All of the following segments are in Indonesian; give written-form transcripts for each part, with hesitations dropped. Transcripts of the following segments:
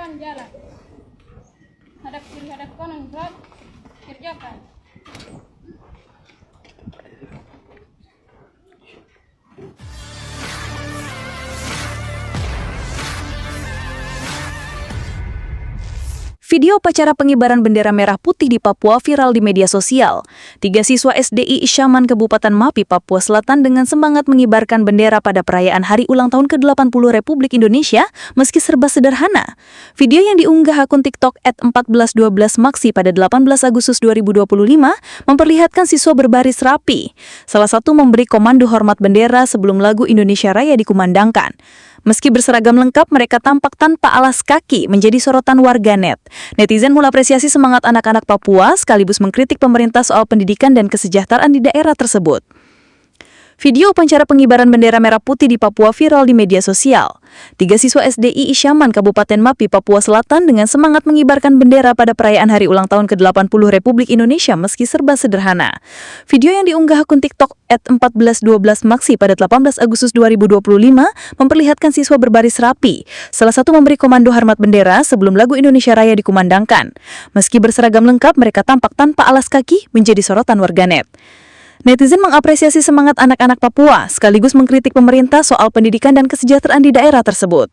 kanan jalan. Hadap kiri, hadap kanan, gerak. Kerjakan. Video upacara pengibaran bendera merah putih di Papua viral di media sosial. 3 siswa SDI Isyaman Kabupaten Mapi, Papua Selatan dengan semangat mengibarkan bendera pada perayaan Hari Ulang Tahun ke-80 Republik Indonesia meski serba sederhana. Video yang diunggah akun TikTok @1412maksi pada 18 Agustus 2025 memperlihatkan siswa berbaris rapi. Salah satu memberi komando hormat bendera sebelum lagu Indonesia Raya dikumandangkan. Meski berseragam lengkap, mereka tampak tanpa alas kaki menjadi sorotan warganet. Netizen mulai apresiasi semangat anak-anak Papua sekaligus mengkritik pemerintah soal pendidikan dan kesejahteraan di daerah tersebut. Video upacara pengibaran bendera merah putih di Papua viral di media sosial. 3 siswa SDI Isyaman Kabupaten Mapi, Papua Selatan dengan semangat mengibarkan bendera pada perayaan Hari Ulang Tahun ke-80 Republik Indonesia meski serba sederhana. Video yang diunggah akun TikTok @1412maksi pada 18 Agustus 2025 memperlihatkan siswa berbaris rapi. Salah satu memberi komando hormat bendera sebelum lagu Indonesia Raya dikumandangkan. Meski berseragam lengkap, mereka tampak tanpa alas kaki menjadi sorotan warganet. Netizen mengapresiasi semangat anak-anak Papua sekaligus mengkritik pemerintah soal pendidikan dan kesejahteraan di daerah tersebut.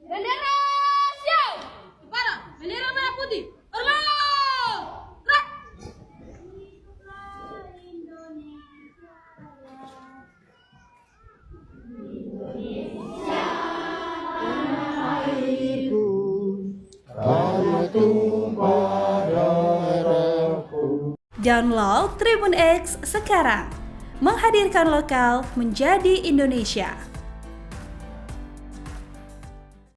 Bendera siap. Kepala, bendera merah putih. Terbang. Gerak. Download Tribun X sekarang, menghadirkan lokal menjadi Indonesia.